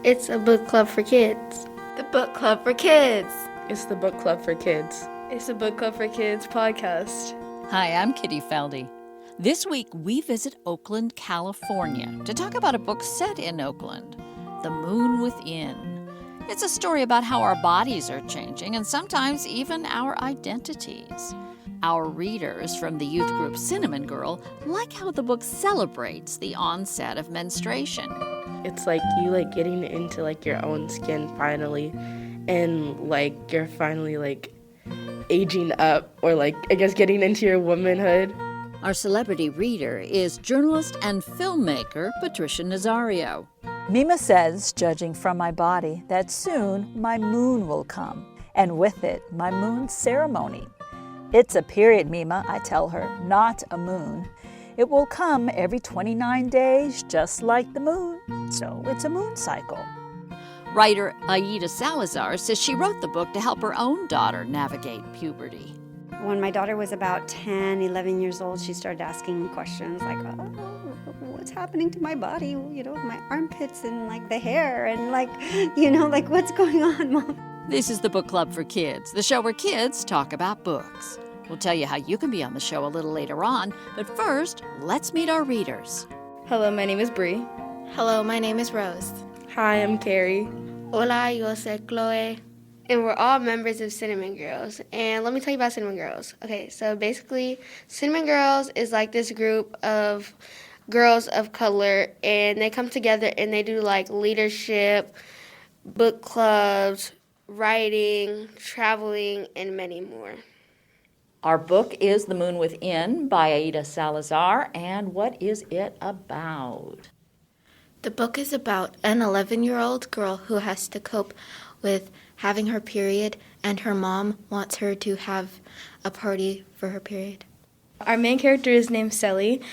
It's a book club for kids. The book club for kids. It's the book club for kids. It's the book club for kids podcast. Hi, I'm Kitty Felde. This week we visit Oakland, California to talk about a book set in Oakland, The Moon Within. It's a story about how our bodies are changing and sometimes even our identities. Our readers from the youth group CinnamonGirl like how the book celebrates the onset of menstruation. It's like you getting into your own skin finally, and you're finally aging up, or I guess getting into your womanhood. Our celebrity reader is journalist and filmmaker Patricia Nazario. Mima says, judging from my body, that soon my moon will come, and with it my moon ceremony. It's a period, Mima, I tell her, not a moon. It will come every 29 days, just like the moon, so it's a moon cycle. Writer Aida Salazar says she wrote the book to help her own daughter navigate puberty. When my daughter was about 10, 11 years old, she started asking questions like, what's happening to my body? My armpits and the hair and what's going on, Mom? This is the Book Club for Kids, the show where kids talk about books. We'll tell you how you can be on the show a little later on, but first, let's meet our readers. Hello, my name is Bree. Hello, my name is Rose. Hi, I'm Carrie. Hola, yo soy Chloe. And we're all members of CinnamonGirls. And let me tell you about CinnamonGirls. Okay, so basically, CinnamonGirls is this group of girls of color, and they come together and they do leadership, book clubs, writing, traveling, and many more. Our book is The Moon Within by Aida Salazar, and what is it about? The book is about an 11-year-old girl who has to cope with having her period, and her mom wants her to have a party for her period. Our main character is named Sally.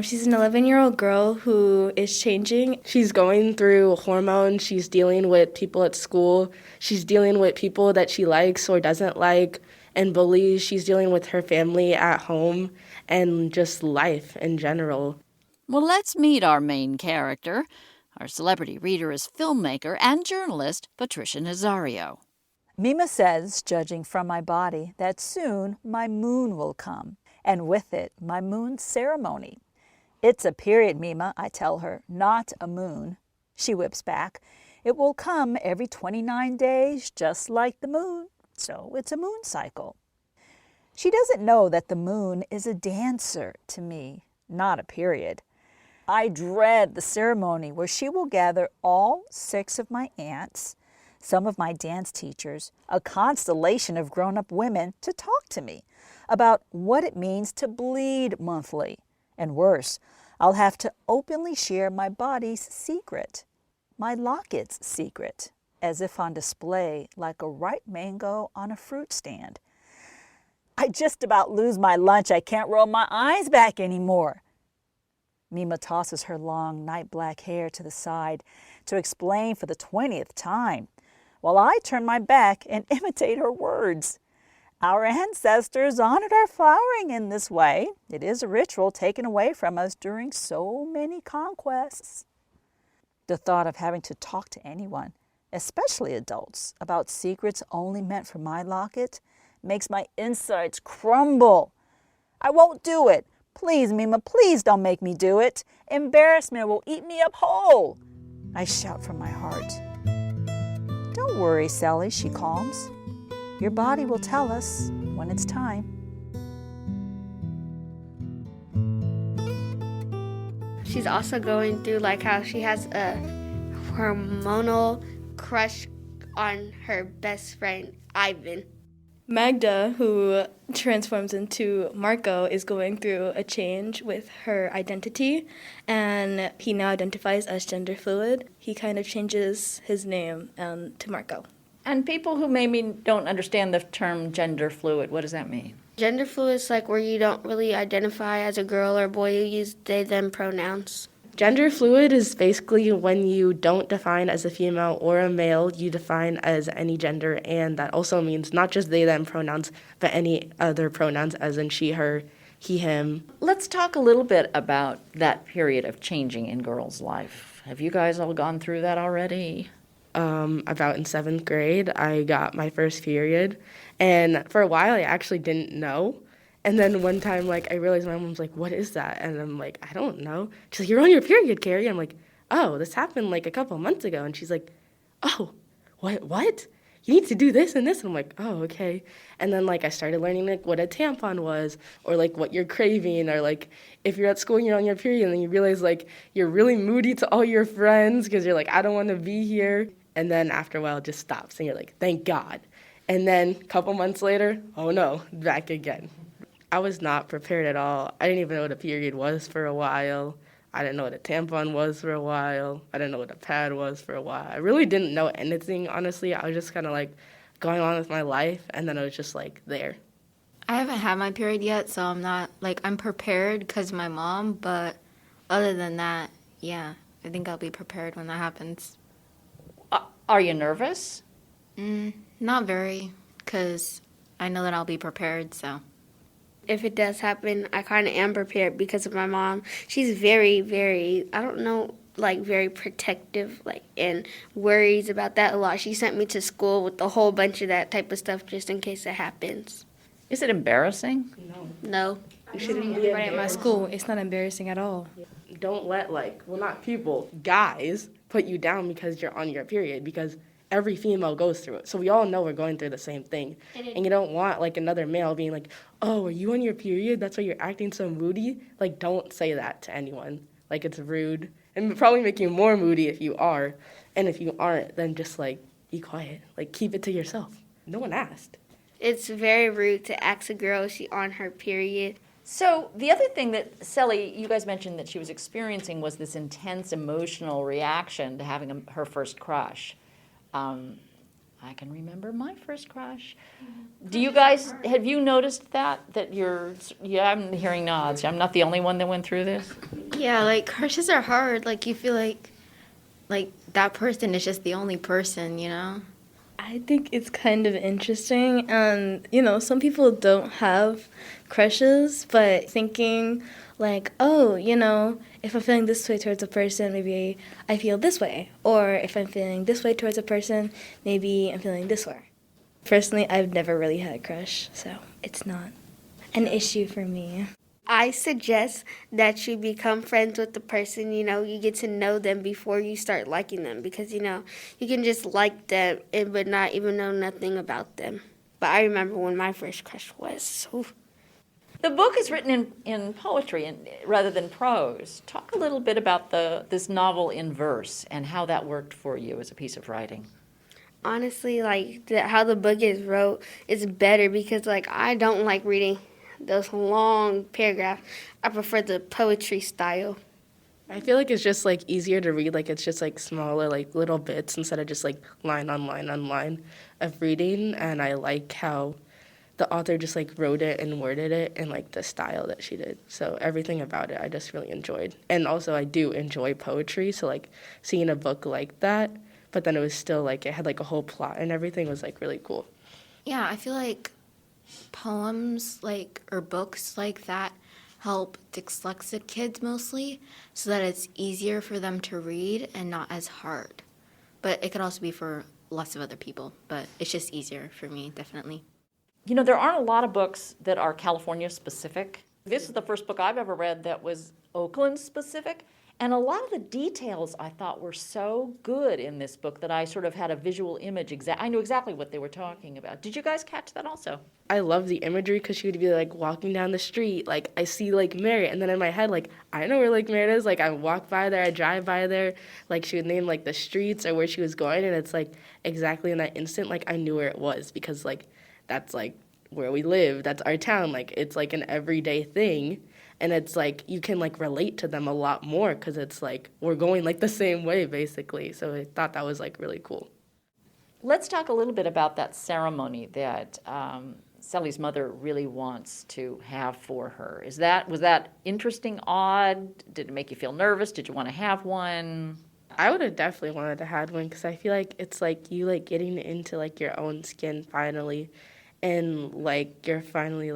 She's an 11-year-old girl who is changing. She's going through hormones. She's dealing with people at school. She's dealing with people that she likes or doesn't like and bullies. She's dealing with her family at home and just life in general. Well, let's meet our main character. Our celebrity reader is filmmaker and journalist Patricia Nazario. Mima says, judging from my body, that soon my moon will come, and with it my moon ceremony. It's a period, Mima, I tell her, not a moon. She whips back. It will come every 29 days, just like the moon, so it's a moon cycle. She doesn't know that the moon is a dancer to me, not a period. I dread the ceremony where she will gather all 6 of my aunts, some of my dance teachers, a constellation of grown-up women to talk to me about what it means to bleed monthly. And worse, I'll have to openly share my body's secret, my locket's secret, as if on display like a ripe mango on a fruit stand. I just about lose my lunch. I can't roll my eyes back anymore. Mima tosses her long night black hair to the side to explain for the 20th time, while I turn my back and imitate her words. Our ancestors honored our flowering in this way. It is a ritual taken away from us during so many conquests. The thought of having to talk to anyone, especially adults, about secrets only meant for my locket makes my insides crumble. I won't do it. Please, Mima, please don't make me do it. Embarrassment will eat me up whole. I shout from my heart. Don't worry, Sally, she calms. Your body will tell us when it's time. She's also going through how she has a hormonal crush on her best friend, Ivan. Magda, who transforms into Marco, is going through a change with her identity, and he now identifies as gender fluid. He kind of changes his name to Marco. And people who maybe don't understand the term gender fluid, what does that mean? Gender fluid is where you don't really identify as a girl or boy. You use they, them pronouns. Gender fluid is basically when you don't define as a female or a male, you define as any gender, and that also means not just they, them pronouns, but any other pronouns as in she, her, he, him. Let's talk a little bit about that period of changing in girls' life. Have you guys all gone through that already? About in 7th grade, I got my first period, and for a while I actually didn't know. And then one time, like, I realized my mom's like, "What is that?" And I'm like, "I don't know." She's like, "You're on your period, Carrie." I'm like, "Oh, this happened like a couple months ago." And she's like, "Oh, what? You need to do this and this." And I'm like, "Oh, okay." And then, like, I started learning, like, what a tampon was, or, like, what you're craving, or, like, if you're at school and you're on your period and then you realize, like, you're really moody to all your friends because you're like, "I don't want to be here." And then after a while, it just stops, and you're like, "Thank God." And then a couple months later, oh no, back again. I was not prepared at all. I didn't even know what a period was for a while. I didn't know what a tampon was for a while. I didn't know what a pad was for a while. I really didn't know anything, honestly. I was just kind of like going on with my life, and then I was just like there. I haven't had my period yet, so I'm not, like, I'm prepared because of my mom, but other than that, yeah, I think I'll be prepared when that happens. Are you nervous? Not very, because I know that I'll be prepared, so. If it does happen, I kind of am prepared because of my mom. She's very, very, I don't know, like very protective, like, and worries about that a lot. She sent me to school with a whole bunch of that type of stuff just in case it happens. Is it embarrassing? No. You shouldn't be right at my school. It's not embarrassing at all. Don't let, like, well, not people, guys, put you down because you're on your period, because every female goes through it. So we all know we're going through the same thing. And you don't want, like, another male being like, "Oh, are you on your period? That's why you're acting so moody." Like, don't say that to anyone. Like, it's rude. And probably make you more moody if you are. And if you aren't, then just, like, be quiet. Like, keep it to yourself. No one asked. It's very rude to ask a girl if she's on her period. So the other thing that, Sally, you guys mentioned that she was experiencing was this intense emotional reaction to having her first crush. I can remember my first crush. Do you guys, have you noticed that yeah, I'm hearing nods. I'm not the only one that went through this? Yeah, like, crushes are hard. Like, you feel like that person is just the only person, you know? I think it's kind of interesting, and some people don't have crushes, but thinking like, oh, if I'm feeling this way towards a person, maybe I feel this way, or if I'm feeling this way towards a person, maybe I'm feeling this way. Personally, I've never really had a crush, so it's not an issue for me. I suggest that you become friends with the person, you get to know them before you start liking them, because, you can just like them but not even know nothing about them. But I remember when my first crush was. Oof. The book is written in poetry rather than prose. Talk a little bit about this novel in verse and how that worked for you as a piece of writing. Honestly, how the book is wrote is better because, I don't like reading those long paragraphs. I prefer the poetry style. I feel like it's just, easier to read. It's just, smaller, little bits instead of just, line on line on line of reading. And I like how the author just, wrote it and worded it in, the style that she did. So everything about it I just really enjoyed. And also I do enjoy poetry, so, seeing a book like that, but then it was still, it had, a whole plot and everything was, really cool. Yeah, I feel like poems, or books like that help dyslexic kids mostly, so that it's easier for them to read and not as hard. But it could also be for lots of other people, but it's just easier for me, definitely. There aren't a lot of books that are California specific. This is the first book I've ever read that was Oakland specific. And a lot of the details I thought were so good in this book that I sort of had a visual image. I knew exactly what they were talking about. Did you guys catch that also? I love the imagery because she would be walking down the street, I see Merritt, and then in my head, I know where Merritt is. I walk by there, I drive by there. She would name the streets or where she was going, and it's exactly in that instant, I knew where it was because that's where we live. That's our town. It's an everyday thing. And it's you can relate to them a lot more because it's we're going the same way basically. So I thought that was really cool. Let's talk a little bit about that ceremony that Sally's mother really wants to have for her. Was that interesting, odd? Did it make you feel nervous? Did you want to have one? I would have definitely wanted to have one because I feel it's you getting into your own skin finally, and you're finally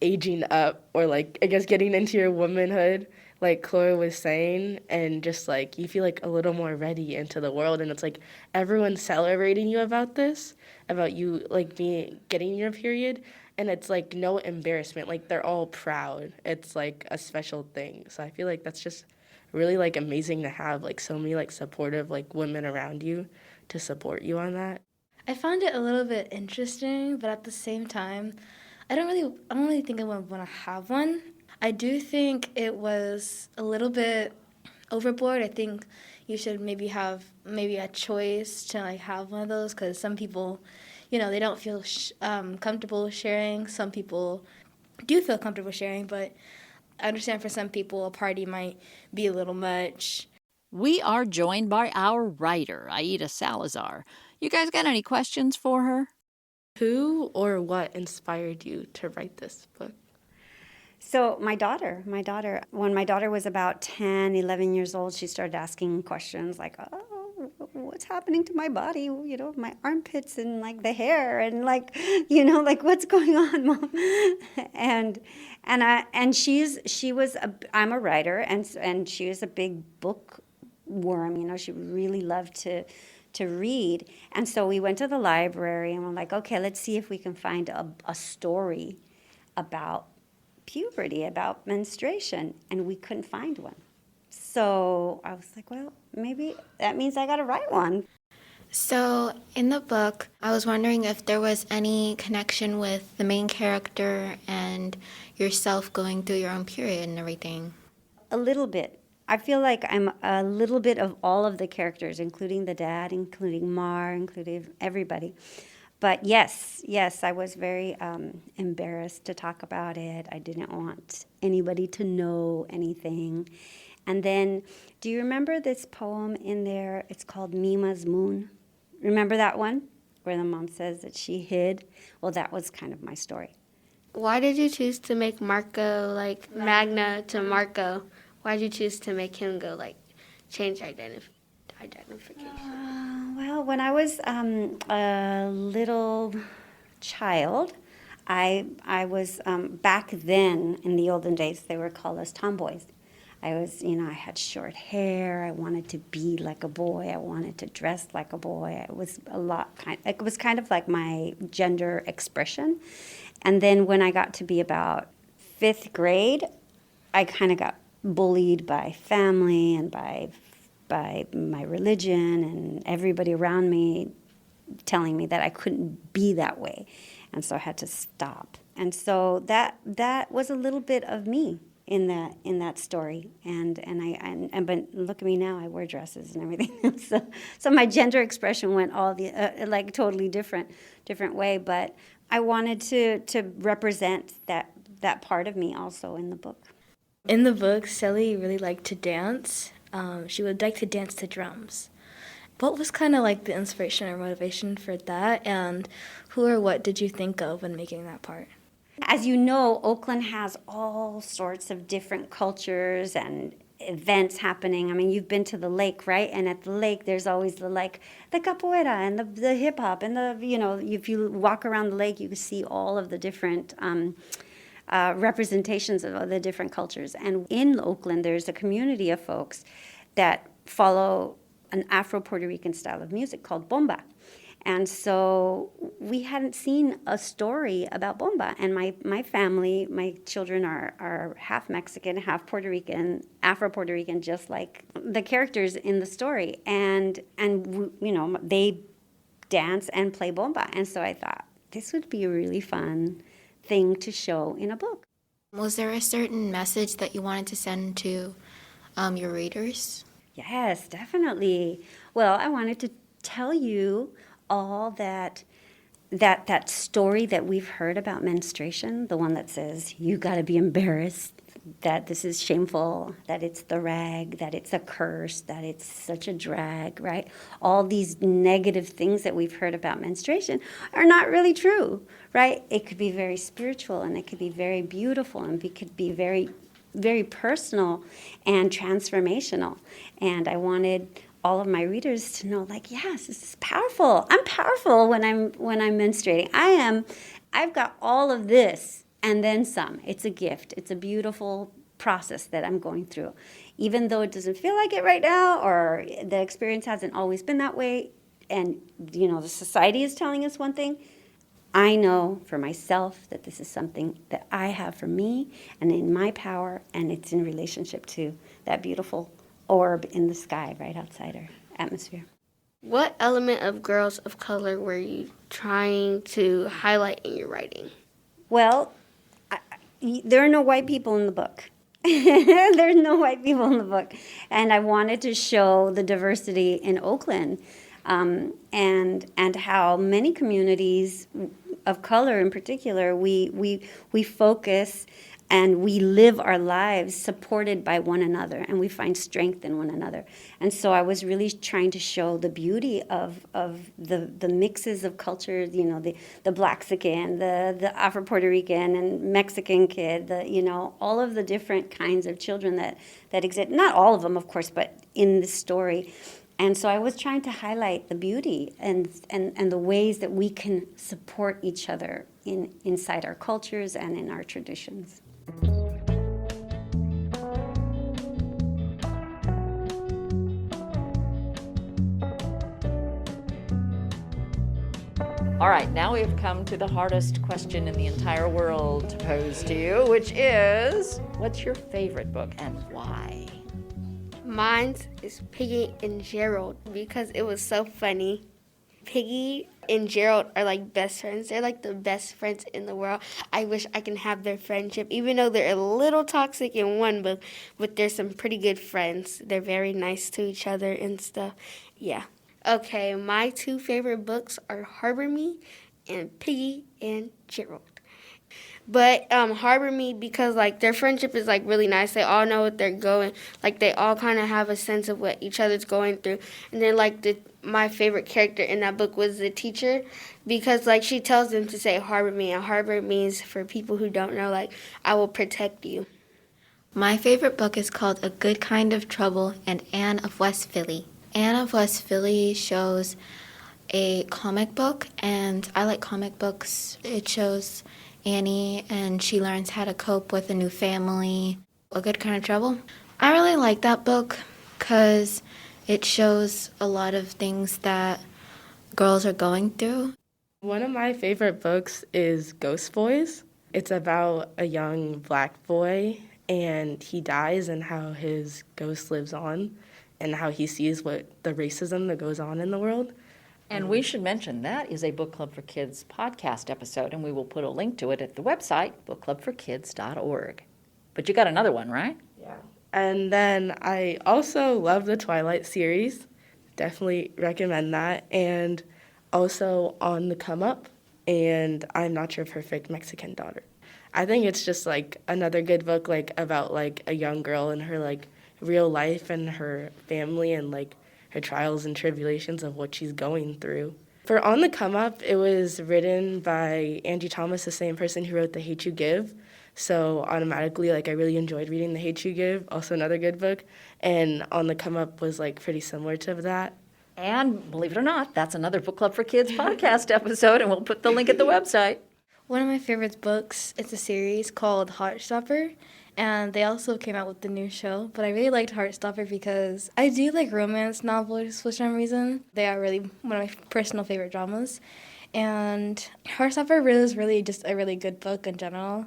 aging up, or like, I guess, getting into your womanhood, like Chloe was saying, and just like you feel like a little more ready into the world, and it's like everyone's celebrating you about this, about you like getting your period, and it's like no embarrassment, like they're all proud. It's like a special thing. So I feel like that's just really like amazing to have like so many like supportive like women around you to support you on that. I found it a little bit interesting, but at the same time, I don't really think I would want to have one. I do think it was a little bit overboard. I think you should maybe have a choice to like have one of those, because some people, they don't feel comfortable sharing. Some people do feel comfortable sharing, but I understand for some people a party might be a little much. We are joined by our writer, Aida Salazar. You guys got any questions for her? Who or what inspired you to write this book? So my daughter, when my daughter was about 10, 11 years old, she started asking questions like, oh, what's happening to my body? My armpits and like the hair and like, like what's going on, Mom? I'm a writer, and she was a big bookworm. She really loved to read. And so we went to the library and we're like, okay, let's see if we can find a story about puberty, about menstruation, and we couldn't find one. So I was like, well, maybe that means I got to write one. So in the book, I was wondering if there was any connection with the main character and yourself going through your own period and everything. A little bit. I feel like I'm a little bit of all of the characters, including the dad, including Mar, including everybody. But yes, I was very embarrassed to talk about it. I didn't want anybody to know anything. And then, do you remember this poem in there? It's called Mima's Moon. Remember that one? Where the mom says that she hid? Well, that was kind of my story. Why did you choose to make Marco, like, Magna to Marco? Why did you choose to make him go, like, change identification? Well, when I was a little child, I was, back then, in the olden days, they were called us tomboys. I was, I had short hair. I wanted to be like a boy. I wanted to dress like a boy. It was it was kind of like my gender expression. And then when I got to be about 5th grade, I kind of got bullied by family and by my religion and everybody around me telling me that I couldn't be that way. And so I had to stop. And so that was a little bit of me in that story. But look at me now, I wear dresses and everything. so my gender expression went all the like totally different way, but I wanted to represent that part of me also in the book. In the book, Sally really liked to dance. She would like to dance to drums. What was kind of like the inspiration or motivation for that, and who or what did you think of when making that part? As you know, Oakland has all sorts of different cultures and events happening. I mean, you've been to the lake, right? And at the lake, there's always the capoeira and the hip hop and if you walk around the lake, you can see all of the different representations of the different cultures. And in Oakland, there's a community of folks that follow an Afro-Puerto Rican style of music called bomba. And so we hadn't seen a story about bomba. And my family, my children are half Mexican, half Puerto Rican, Afro-Puerto Rican, just like the characters in the story. And they dance and play bomba. And so I thought, this would be a really fun thing to show in a book. Was there a certain message that you wanted to send to your readers? Yes, definitely. Well, I wanted to tell you all that story that we've heard about menstruation, the one that says you got to be embarrassed, that this is shameful, that it's the rag, that it's a curse, that it's such a drag, right? All these negative things that we've heard about menstruation are not really true, right? It could be very spiritual, and it could be very beautiful, and it could be very, very personal and transformational. And I wanted all of my readers to know, like, yes, this is powerful. I'm powerful when I'm menstruating. I've got all of this and then some. It's a gift. It's a beautiful process that I'm going through. Even though it doesn't feel like it right now, or the experience hasn't always been that way, and the society is telling us one thing, I know for myself that this is something that I have for me and in my power, and it's in relationship to that beautiful orb in the sky right outside our atmosphere. What element of girls of color were you trying to highlight in your writing? Well, there are no white people in the book. There's no white people in the book. And I wanted to show the diversity in Oakland, and how many communities of color in particular, we focus and we live our lives supported by one another, and we find strength in one another. And so I was really trying to show the beauty of the mixes of cultures, the Blaxican, the Afro-Puerto Rican and Mexican kid, all of the different kinds of children that exist. Not all of them, of course, but in the story. And so I was trying to highlight the beauty and the ways that we can support each other inside our cultures and in our traditions. All right, now we've come to the hardest question in the entire world to pose to you, which is, what's your favorite book and why? Mine is Piggy and Gerald because it was so funny. Piggy and Gerald are like best friends. They're like the best friends in the world. I wish I can have their friendship, even though they're a little toxic in one book, but they're some pretty good friends. They're very nice to each other and stuff. Yeah. Okay, my two favorite books are Harbor Me and Piggy and Gerald. But Harbor Me because their friendship is really nice. They all know what they're going. They all kind of have a sense of what each other's going through. And then my favorite character in that book was the teacher because she tells them to say Harbor Me, and Harbor means, for people who don't know, I will protect you. My favorite book is called A Good Kind of Trouble and Anne of West Philly. Anne of West Philly shows a comic book, and I like comic books. It shows Annie, and she learns how to cope with a new family. A Good Kind of Trouble. I really like that book because it shows a lot of things that girls are going through. One of my favorite books is Ghost Boys. It's about a young black boy, and he dies and how his ghost lives on and how he sees what the racism that goes on in the world. And we should mention that is a Book Club for Kids podcast episode, and we will put a link to it at the website, bookclubforkids.org. But you got another one, right? Yeah. And then I also love the Twilight series. Definitely recommend that. And also On the Come Up and I'm Not Your Perfect Mexican Daughter. I think it's just another good book about a young girl and her real life and her family and her trials and tribulations of what she's going through. For On the Come Up, it was written by Angie Thomas, the same person who wrote The Hate You Give. So automatically, I really enjoyed reading The Hate You Give, also another good book. And On the Come Up was pretty similar to that. And believe it or not, that's another Book Club for Kids podcast episode, and we'll put the link at the website. One of my favorite books, it's a series called Heartstopper, and they also came out with the new show. But I really liked Heartstopper because I do like romance novels for some reason. They are really one of my personal favorite dramas. And Heartstopper is really just a really good book in general.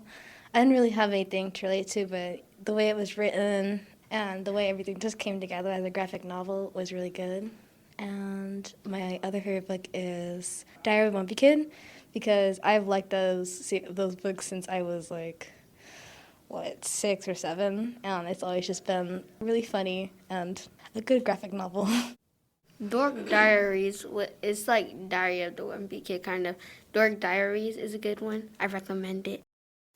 I didn't really have anything to relate to, but the way it was written and the way everything just came together as a graphic novel was really good. And my other favorite book is Diary of a Wimpy Kid, because I've liked those books since I was 6 or 7, and it's always just been really funny and a good graphic novel. Dork Diaries is like Diary of the Wimpy Kid, kind of. Dork Diaries is a good one. I recommend it.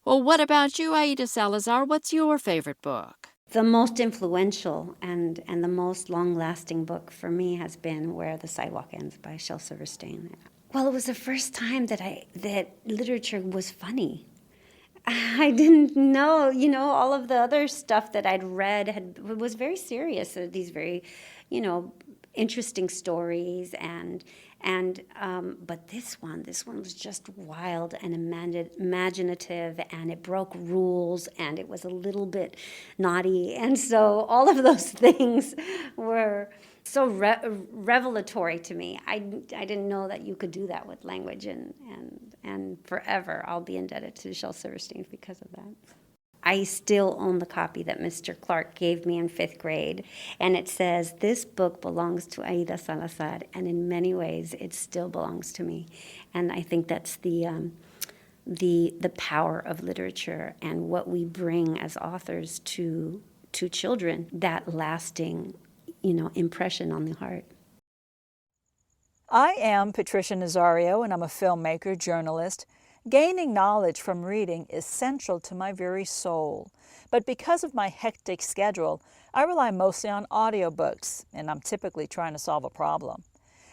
Well, what about you, Aida Salazar? What's your favorite book? The most influential and the most long-lasting book for me has been Where the Sidewalk Ends by Shel Silverstein. Well, it was the first time that literature was funny. I didn't know, all of the other stuff that I'd read was very serious. These very, interesting stories but this one was just wild and imaginative, and it broke rules, and it was a little bit naughty, and so all of those things were so revelatory to me. I didn't know that you could do that with language, and forever I'll be indebted to Shel Silverstein because of that. I still own the copy that Mr. Clark gave me in 5th grade, and it says, "This book belongs to Aida Salazar," and in many ways it still belongs to me. And I think that's the power of literature and what we bring as authors to children, that lasting, impression on the heart. I am Patricia Nazario, and I'm a filmmaker, journalist. Gaining knowledge from reading is central to my very soul. But because of my hectic schedule, I rely mostly on audiobooks, and I'm typically trying to solve a problem.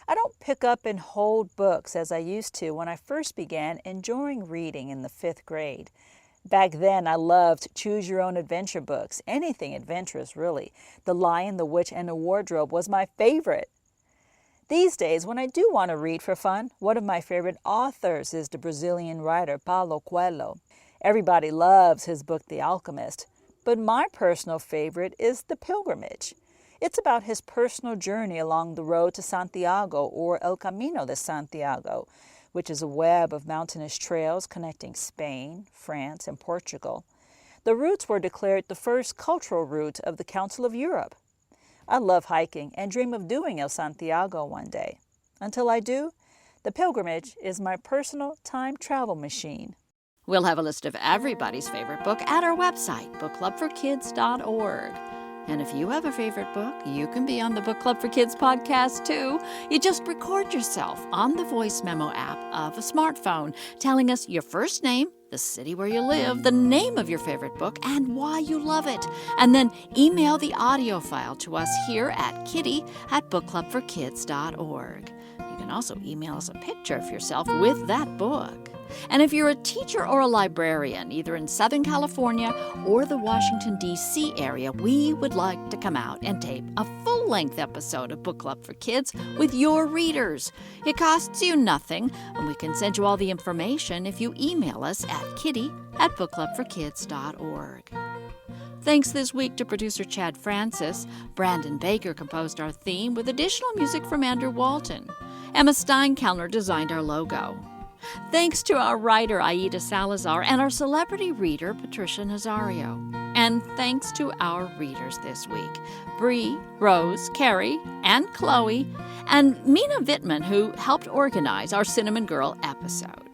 I don't pick up and hold books as I used to when I first began enjoying reading in the 5th grade. Back then, I loved choose-your-own-adventure books, anything adventurous, really. The Lion, the Witch, and the Wardrobe was my favorite. These days, when I do want to read for fun, one of my favorite authors is the Brazilian writer Paulo Coelho. Everybody loves his book, The Alchemist, but my personal favorite is The Pilgrimage. It's about his personal journey along the road to Santiago, or El Camino de Santiago, which is a web of mountainous trails connecting Spain, France, and Portugal. The routes were declared the first cultural route of the Council of Europe. I love hiking and dream of doing El Santiago one day. Until I do, The Pilgrimage is my personal time travel machine. We'll have a list of everybody's favorite book at our website, bookclubforkids.org. And if you have a favorite book, you can be on the Book Club for Kids podcast too. You just record yourself on the voice memo app of a smartphone, telling us your first name, the city where you live, the name of your favorite book, and why you love it. And then email the audio file to us here at kitty@bookclubforkids.org. You can also email us a picture of yourself with that book. And if you're a teacher or a librarian, either in Southern California or the Washington, D.C. area, we would like to come out and tape a full-length episode of Book Club for Kids with your readers. It costs you nothing, and we can send you all the information if you email us at kitty@bookclubforkids.org. Thanks this week to producer Chad Francis. Brandon Baker composed our theme with additional music from Andrew Walton. Emma Steinkellner designed our logo. Thanks to our writer, Aida Salazar, and our celebrity reader, Patricia Nazario. And thanks to our readers this week, Bree, Rose, Carrie, and Chloe, and Mina Vittman, who helped organize our CinnamonGirl episode.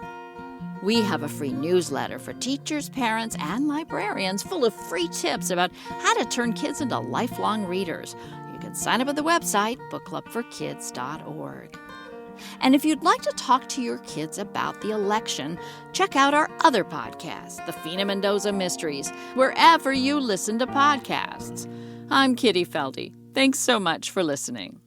We have a free newsletter for teachers, parents, and librarians full of free tips about how to turn kids into lifelong readers. You can sign up at the website, bookclubforkids.org. And if you'd like to talk to your kids about the election, check out our other podcast, The Fina Mendoza Mysteries, wherever you listen to podcasts. I'm Kitty Felde. Thanks so much for listening.